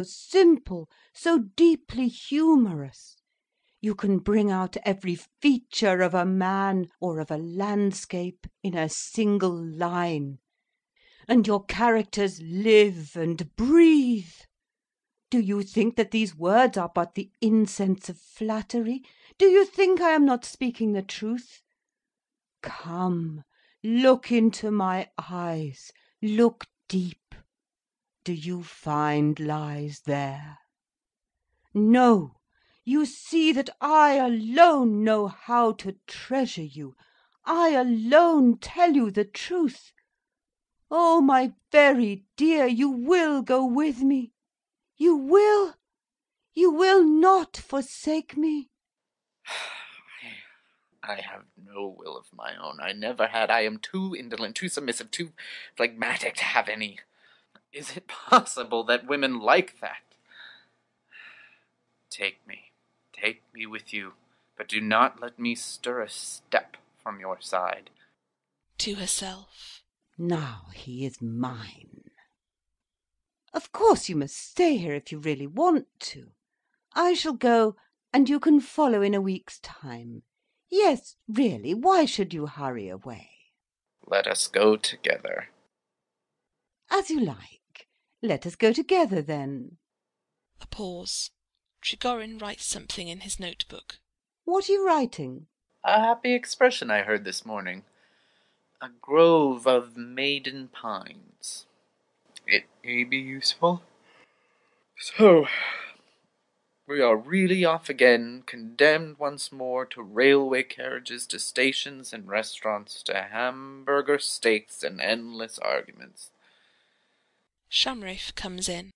simple, so deeply humorous. You can bring out every feature of a man or of a landscape in a single line. And your characters live and breathe. Do you think that these words are but the incense of flattery? Do you think I am not speaking the truth? Come, look into my eyes. Look deep. Do you find lies there? No. You see that I alone know how to treasure you. I alone tell you the truth. Oh, my very dear, you will go with me. You will. You will not forsake me. I have no will of my own. I never had. I am too indolent, too submissive, too phlegmatic to have any. Is it possible that women like that? Take me with you, but do not let me stir a step from your side. To herself. Now he is mine. Of course you must stay here if you really want to. I shall go, and you can follow in a week's time. Yes, really, why should you hurry away? Let us go together. As you like. Let us go together, then. A pause. Trigorin writes something in his notebook. What are you writing? A happy expression I heard this morning. A grove of maiden pines. It may be useful. So, we are really off again, condemned once more to railway carriages, to stations and restaurants, to hamburger steaks and endless arguments. Shamraif comes in.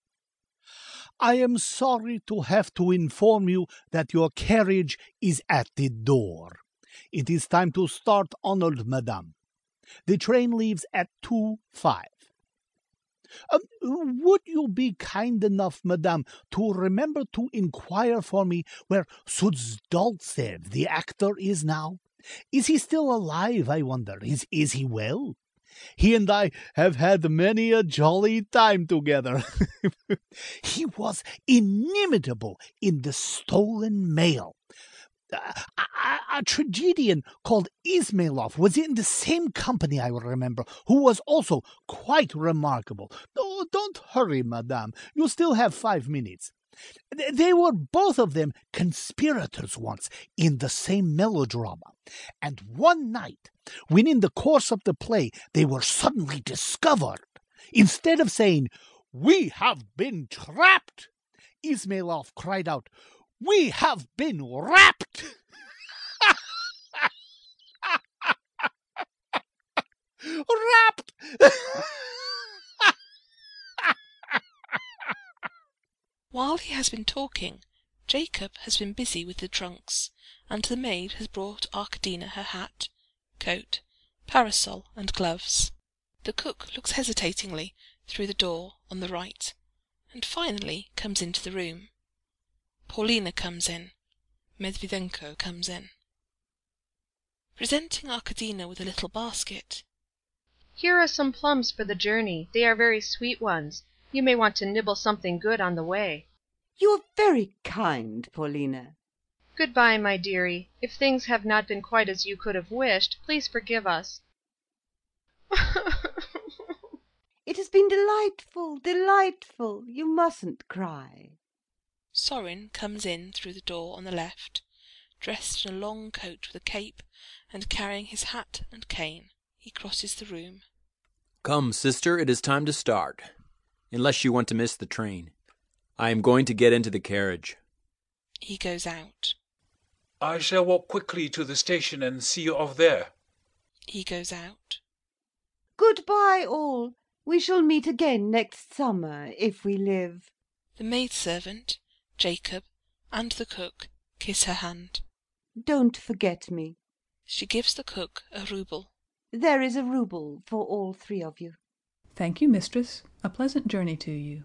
I am sorry to have to inform you that your carriage is at the door. It is time to start, honored madame. The train leaves at 2:05. Would you be kind enough, madame, to remember to inquire for me where Suzdaltsev, the actor, is now? Is he still alive, I wonder? Is he well? He and I have had many a jolly time together. He was inimitable in The Stolen Mail. A tragedian called Ismailov was in the same company, I remember, who was also quite remarkable. Oh, don't hurry, madame. You still have 5 minutes. They were both of them conspirators once in the same melodrama. And one night, when in the course of the play they were suddenly discovered, instead of saying, "We have been trapped," Ismailov cried out, "We have been wrapped!" Wrapped! While he has been talking, Jacob has been busy with the trunks, and the maid has brought Arkadina her hat, coat, parasol, and gloves. The cook looks hesitatingly through the door on the right, and finally comes into the room. Paulina comes in. Medvedenko comes in. Presenting Arkadina with a little basket. Here are some plums for the journey. They are very sweet ones. You may want to nibble something good on the way. You are very kind, Paulina. Goodbye, my dearie. If things have not been quite as you could have wished, please forgive us. It has been delightful, delightful. You mustn't cry. Sorin comes in through the door on the left, dressed in a long coat with a cape, and carrying his hat and cane. He crosses the room. Come, sister, it is time to start. Unless you want to miss the train. I am going to get into the carriage. He goes out. I shall walk quickly to the station and see you off there. He goes out. Goodbye, all. We shall meet again next summer, if we live. The maidservant, Jacob, and the cook kiss her hand. Don't forget me. She gives the cook a rouble. There is a rouble for all 3 of you. Thank you, mistress. A pleasant journey to you.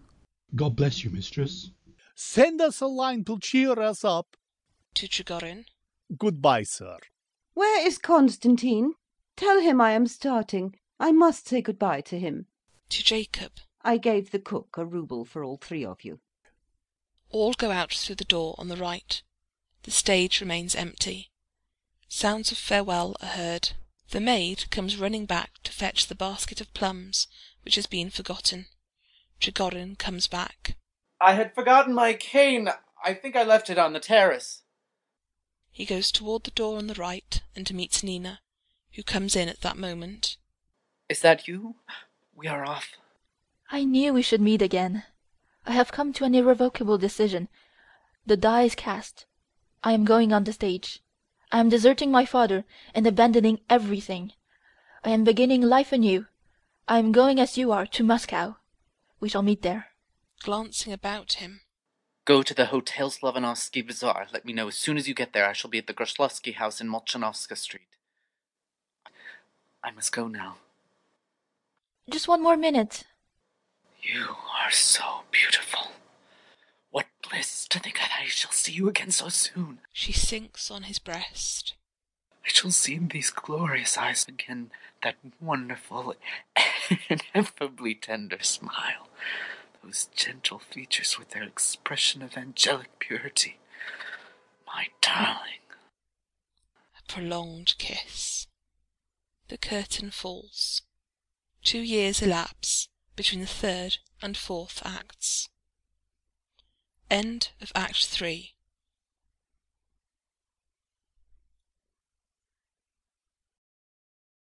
God bless you, mistress. Send us a line to cheer us up. To Trigorin. Goodbye, sir. Where is Constantine? Tell him I am starting. I must say goodbye to him. To Jacob. I gave the cook a rouble for all 3 of you. All go out through the door on the right. The stage remains empty. Sounds of farewell are heard. The maid comes running back to fetch the basket of plums, which has been forgotten. Trigorin comes back. I had forgotten my cane. I think I left it on the terrace. He goes toward the door on the right and meets Nina, who comes in at that moment. Is that you? We are off. I knew we should meet again. I have come to an irrevocable decision. The die is cast. I am going on the stage. I am deserting my father and abandoning everything. I am beginning life anew. I am going as you are to Moscow. We shall meet there. Glancing about him. Go to the Hotel Slovanovsky Bazaar. Let me know as soon as you get there. I shall be at the Groslovsky house in Molchanovska Street. I must go now. Just one more minute. You are so beautiful. What bliss to think that I shall see you again so soon. She sinks on his breast. I shall see in these glorious eyes again that wonderful, ineffably tender smile. Those gentle features with their expression of angelic purity. My darling. A prolonged kiss. The curtain falls. 2 years elapse between the third and fourth acts. End of Act 3.